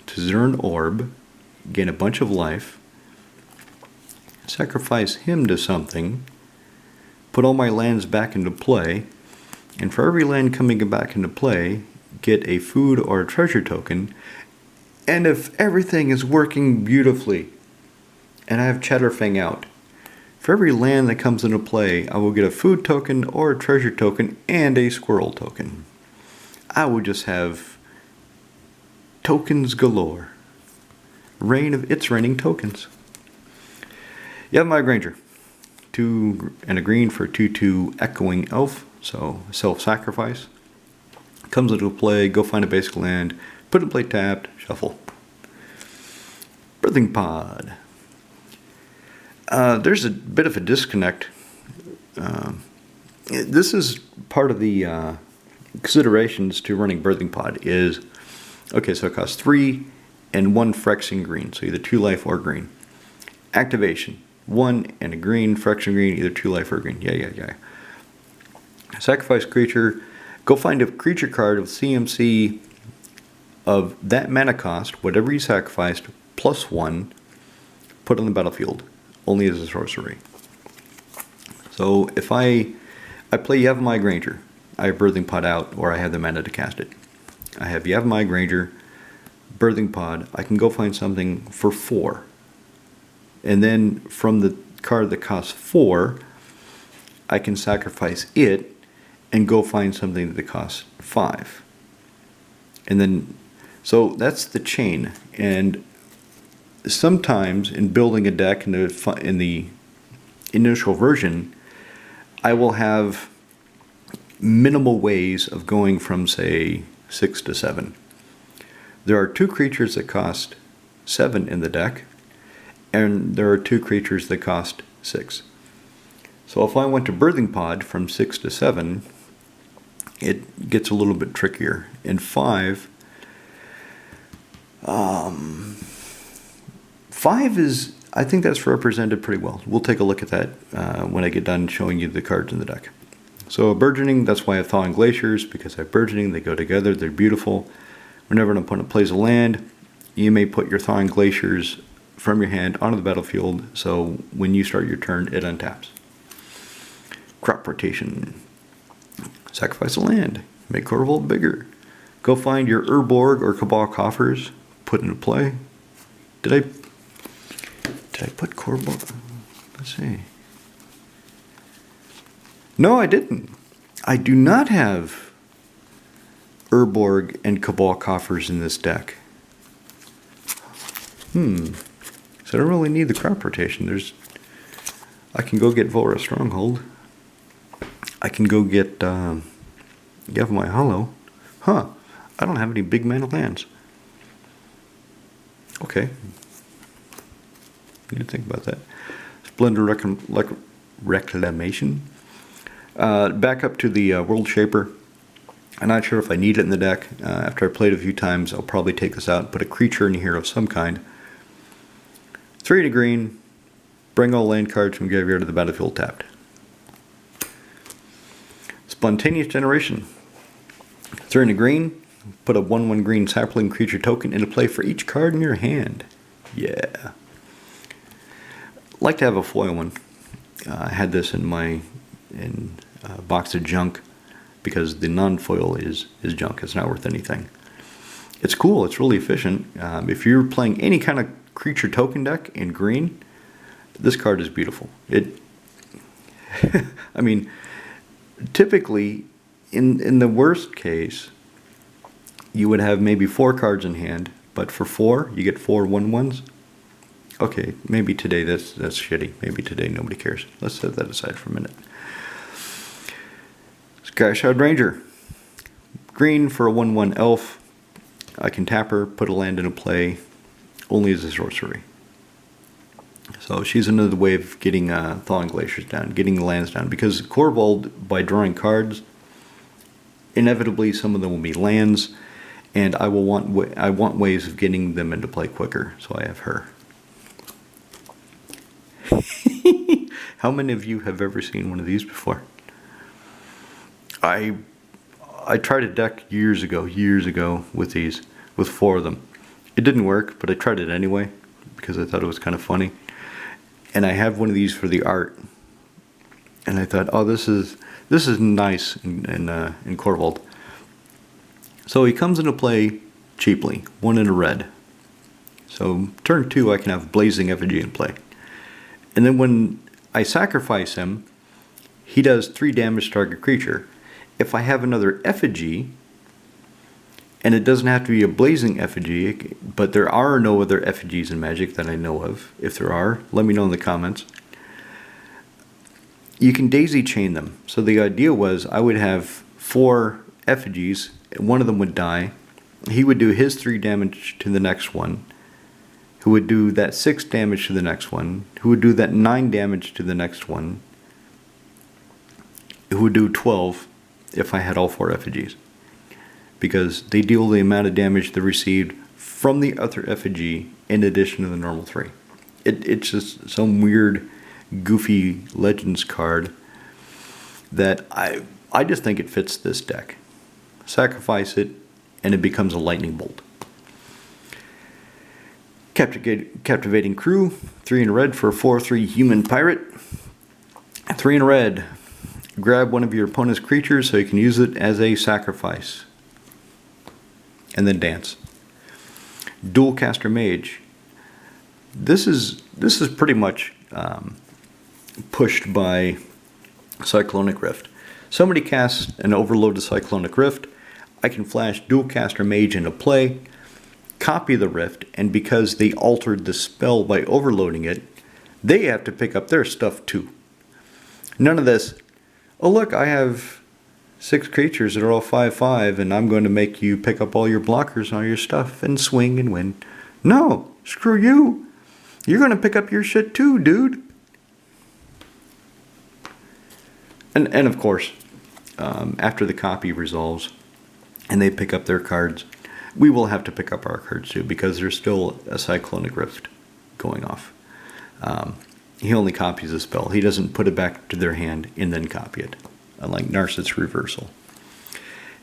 Speaker 1: to Zern Orb, gain a bunch of life, sacrifice him to something, put all my lands back into play, and for every land coming back into play, get a food or a treasure token. And if everything is working beautifully, and I have Chatterfang out, for every land that comes into play, I will get a food token or a treasure token and a squirrel token. I will just have tokens galore. It's raining tokens. Yavimaya Granger. 2 and a green for 2/2 Echoing Elf, so self-sacrifice. Comes into play, go find a basic land, put it in play tapped, shuffle. Birthing Pod. There's a bit of a disconnect. This is part of the considerations to running Birthing Pod is, okay, so it costs 3 and 1 Phyrexian green, so either 2 life or green. Activation, 1 and a green, Phyrexian green, either 2 life or green. Yeah. Sacrifice creature, go find a creature card of CMC of that mana cost, whatever you sacrificed, +1, put on the battlefield, only as a sorcery. So if I play Yavimaya Granger, I have Birthing Pod out, or I have the mana to cast it. I have Yavimaya Granger, Birthing Pod, I can go find something for 4. And then from the card that costs 4, I can sacrifice it and go find something that costs 5. And then, so that's the chain. And sometimes in building a deck in the initial version, I will have minimal ways of going from, say, 6 to 7. There are 2 creatures that cost 7 in the deck, and there are 2 creatures that cost 6. So if I went to Birthing Pod from 6 to 7, it gets a little bit trickier. In 5, 5 is, I think that's represented pretty well. We'll take a look at that when I get done showing you the cards in the deck. So burgeoning, that's why I have Thawing Glaciers, because I have burgeoning, they go together, they're beautiful. Whenever an opponent plays a land, you may put your Thawing Glaciers from your hand onto the battlefield, so when you start your turn, it untaps. Crop rotation. Sacrifice a land. Make Korvald bigger. Go find your Urborg or Cabal coffers. Put into play. Did I put Korvald? Let's see. No, I didn't. I do not have Urborg and Cabal coffers in this deck. So I don't really need the crop rotation. I can go get Vora Stronghold. I can go get Yavimaya Hollow. I don't have any big mana lands. Okay. Need to think about that. Splendor Reclamation. Back up to the World Shaper. I'm not sure if I need it in the deck. After I played a few times, I'll probably take this out and put a creature in here of some kind. 3 to green. Bring all land cards from graveyard to the battlefield tapped. Spontaneous Generation. 3 to green. Put a 1/1 green sapling creature token into play for each card in your hand. Yeah. Like to have a foil one. I had this in my box of junk because the non-foil is junk. It's not worth anything. It's cool. It's really efficient. If you're playing any kind of creature token deck in green, This card is beautiful. It, I mean, typically, in the worst case, you would have maybe 4 cards in hand, but for 4, you get 4 1/1s. Okay, maybe today that's shitty. Maybe today nobody cares. Let's set that aside for a minute. Skyshard Ranger. Green for a 1/1 elf. I can tap her, put a land into play, only as a sorcery. So she's another way of getting Thawing Glaciers down, getting the lands down. Because Korvald, by drawing cards, inevitably some of them will be lands, and I want ways of getting them into play quicker. So I have her. How many of you have ever seen one of these before? I tried a deck years ago with these, with 4 of them. It didn't work, but I tried it anyway because I thought it was kind of funny. And I have one of these for the art, and I thought, oh, this is nice in Korvald. So he comes into play cheaply, 1 in a red. So turn 2, I can have Blazing Effigy in play, and then when I sacrifice him, he does 3 damage to target creature. If I have another effigy, and it doesn't have to be a Blazing Effigy, but there are no other effigies in Magic that I know of. If there are, let me know in the comments. You can daisy chain them. So the idea was I would have 4 effigies, and 1 of them would die. He would do his 3 damage to the next one, who would do that 6 damage to the next one, who would do that 9 damage to the next one, who would do 12 if I had all 4 effigies. Because they deal the amount of damage they received from the other effigy in addition to the normal 3. It's just some weird, goofy Legends card that I just think it fits this deck. Sacrifice it, and it becomes a lightning bolt. Captivating Crew, 3 in a red for a 4/3 human pirate. 3 in a red. Grab one of your opponent's creatures so you can use it as a sacrifice. And then dance. Dualcaster Mage. This is pretty much pushed by Cyclonic Rift. Somebody casts an overloaded Cyclonic Rift. I can flash Dualcaster Mage into play, copy the Rift, and because they altered the spell by overloading it, they have to pick up their stuff too. None of this, oh look, I have 6 creatures that are all 5/5, and I'm going to make you pick up all your blockers and all your stuff and swing and win. No, screw you. You're going to pick up your shit too, dude. And of course, after the copy resolves and they pick up their cards, we will have to pick up our cards too, because there's still a Cyclonic Rift going off. He only copies the spell. He doesn't put it back to their hand and then copy it, unlike Narcissus Reversal.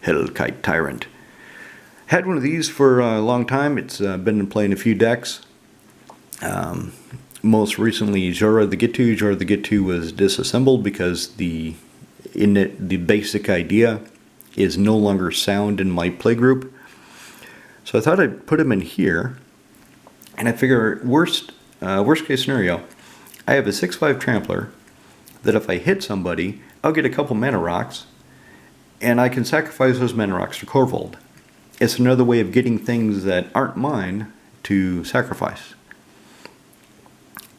Speaker 1: Hellkite Tyrant. Had one of these for a long time. It's been in play in a few decks. Most recently, Jora the Gitu. Jora the Gitu was disassembled because the basic idea is no longer sound in my playgroup. So I thought I'd put him in here, and I figure worst case scenario, I have a 6/5 Trampler that if I hit somebody, I'll get a couple mana rocks, and I can sacrifice those mana rocks to Korvald. It's another way of getting things that aren't mine to sacrifice.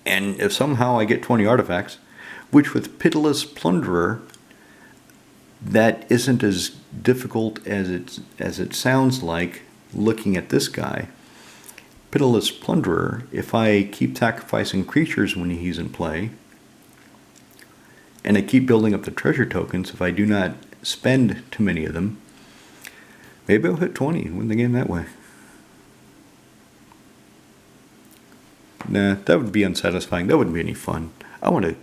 Speaker 1: And if somehow I get 20 artifacts, which with Pitiless Plunderer, that isn't as difficult as it sounds like looking at this guy. Pitiless Plunderer, if I keep sacrificing creatures when he's in play, and I keep building up the treasure tokens, if I do not spend too many of them, maybe I'll hit 20 and win the game that way. Nah, that would be unsatisfying. That wouldn't be any fun. I want to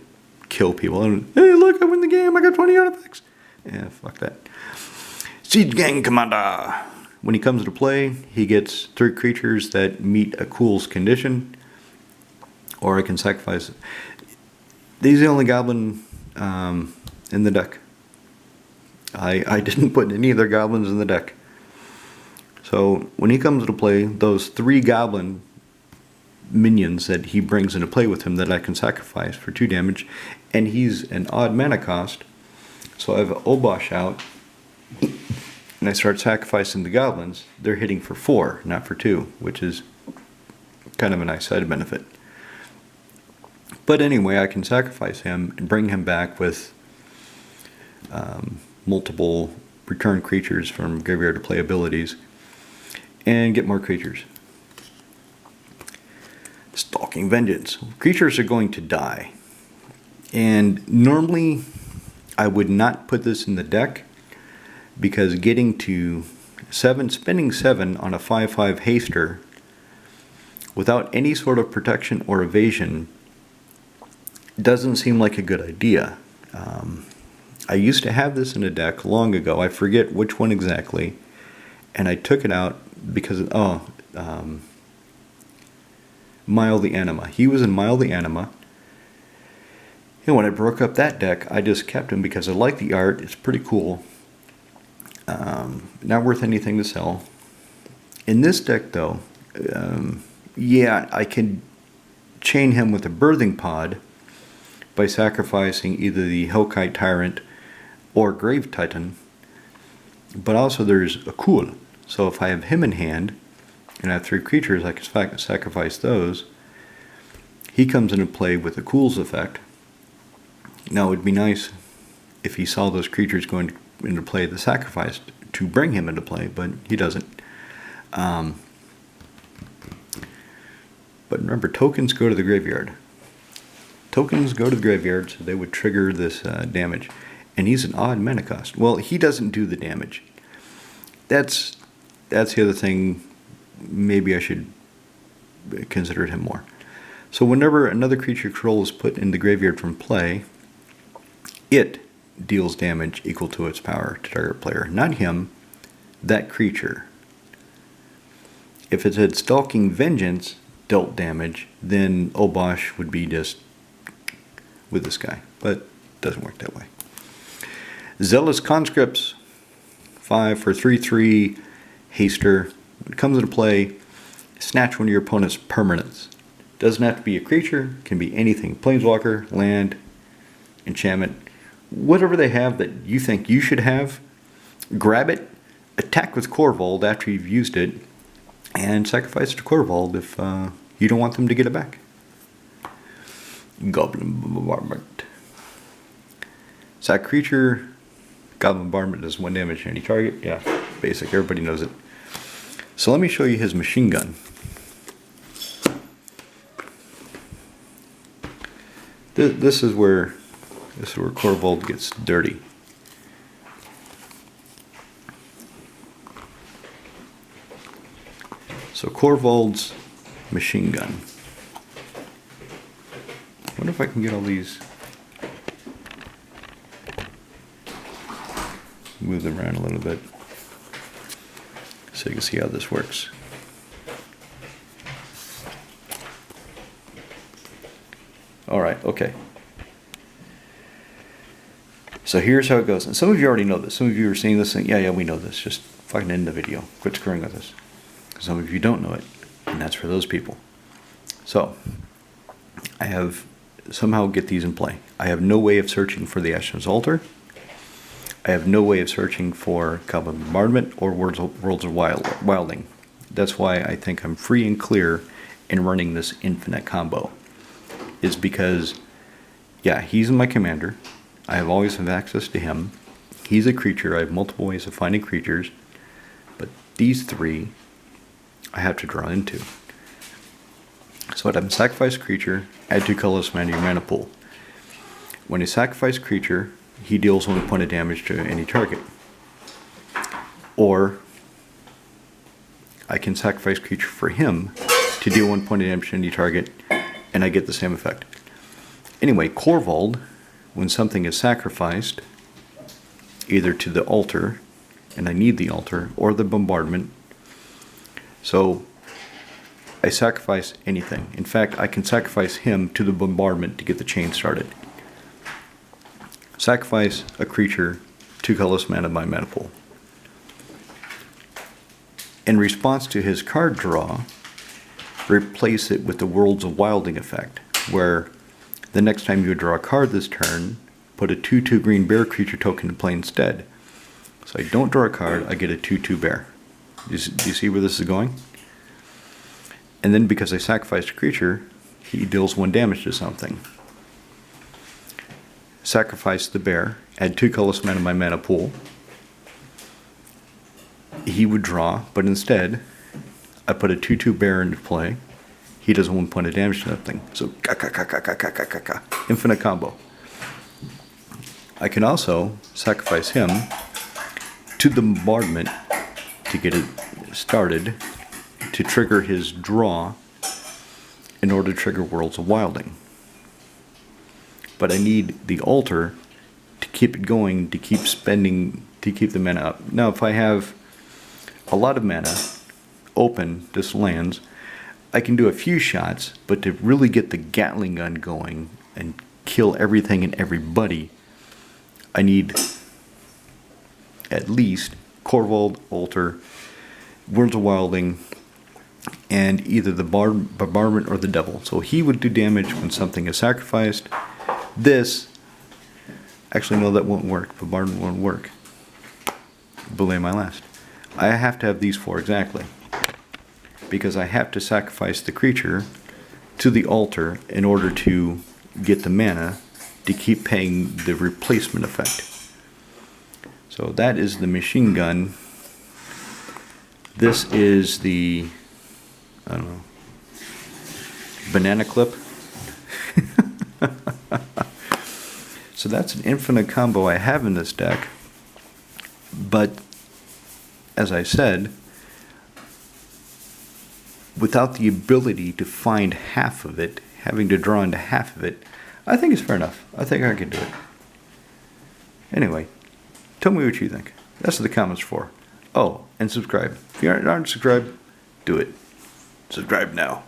Speaker 1: kill people. Hey, look, I win the game. I got 20 artifacts. Yeah, fuck that. Siege Gang Commander. When he comes to play, he gets 3 creatures that meet a cool's condition, or I can sacrifice. He's the only goblin in the deck. I didn't put any other goblins in the deck. So when he comes to play, those 3 goblin minions that he brings into play with him that I can sacrifice for 2 damage, and he's an odd mana cost, so I have an Obosh out, and I start sacrificing the goblins. They're hitting for 4, not for 2, which is kind of a nice side benefit. But anyway, I can sacrifice him and bring him back with multiple return creatures from graveyard to play abilities and get more creatures. Stalking Vengeance. Creatures are going to die. And normally I would not put this in the deck because getting to 7, spending 7 on a 5/5 haster without any sort of protection or evasion doesn't seem like a good idea. I used to have this in a deck long ago. I forget which one exactly. And I took it out because of, Mile the Anima. He was in Mile the Anima. And when I broke up that deck, I just kept him because I like the art. It's pretty cool. Not worth anything to sell. In this deck, though, yeah, I can chain him with a Birthing Pod by sacrificing either the Hellkite Tyrant or Grave Titan. But also there's a Cool. So if I have him in hand, and I have 3 creatures, I can sacrifice those. He comes into play with the Cool's effect. Now it would be nice if he saw those creatures going into play the sacrifice to bring him into play, but he doesn't. But remember, tokens go to the graveyard. Tokens go to the graveyard, so they would trigger this damage. And he's an odd mana cost. Well, he doesn't do the damage. That's the other thing. Maybe I should consider him more. So whenever another creature control is put in the graveyard from play, it deals damage equal to its power to target player. Not him, that creature. If it had Stalking Vengeance dealt damage, then Obosh would be just with this guy. But it doesn't work that way. Zealous Conscripts. 5 for 3/3 haster. When it comes into play, snatch one of your opponent's permanents. Doesn't have to be a creature, can be anything. Planeswalker, land, enchantment, whatever they have that you think you should have, grab it, attack with Korvald after you've used it, and sacrifice it to Korvald if you don't want them to get it back. Goblin Bombardment. Sack creature, Goblin Bombardment does 1 damage to any target. Yeah, basic, everybody knows it. So let me show you his machine gun. This is where Korvald gets dirty. So Korvald's machine gun. I wonder if I can get all these, move them around a little bit so you can see how this works. Alright, okay. So here's how it goes. And some of you already know this. Some of you are seeing this and yeah, we know this. Just fucking end the video. Quit screwing with us. Some of you don't know it. And that's for those people. So, I have somehow get these in play. I have no way of searching for the Ashen's Altar. I have no way of searching for Goblin Bombardment or Worlds of Wilding. That's why I think I'm free and clear in running this infinite combo. Is because, yeah, he's my commander. I have always have access to him. He's a creature. I have multiple ways of finding creatures. But these 3, I have to draw into. So I'd have a sacrifice creature, add 2 colorless mana to your mana pool. When a sacrifice creature, he deals 1 point of damage to any target. Or I can sacrifice creature for him to deal 1 point of damage to any target, and I get the same effect. Anyway, Korvald, when something is sacrificed, either to the altar, and I need the altar, or the bombardment, so I sacrifice anything. In fact, I can sacrifice him to the bombardment to get the chain started. Sacrifice a creature, 2 colorless mana by mana pool. In response to his card draw, replace it with the Worlds of Wilding effect, where the next time you draw a card this turn, put a 2/2 green bear creature token in play instead. So I don't draw a card, I get a 2/2 bear. Do you see where this is going? And then because I sacrificed a creature, he deals 1 damage to something. Sacrifice the bear, add 2 colorless mana to my mana pool. He would draw, but instead, I put a 2/2 bear into play. He does 1 point of damage to that thing. So, infinite combo. I can also sacrifice him to the bombardment to get it started, to trigger his draw in order to trigger Worlds of Wilding. But I need the altar to keep it going, to keep spending, to keep the mana up. Now, if I have a lot of mana open, just lands, I can do a few shots, but to really get the Gatling gun going and kill everything and everybody, I need at least Korvald, Altar, Worlds of Wilding, and either the Bombardment or the Devil. So he would do damage when something is sacrificed. This, actually no, that won't work. Bombardment won't work. Belay my last. I have to have these 4 exactly, because I have to sacrifice the creature to the altar in order to get the mana to keep paying the replacement effect. So that is the machine gun. This is the, I don't know, banana clip. So that's an infinite combo I have in this deck. But as I said, without the ability to find half of it, having to draw into half of it, I think it's fair enough. I think I can do it. Anyway, tell me what you think. That's what the comments for. Oh, and subscribe. If you aren't subscribed, do it. Subscribe now.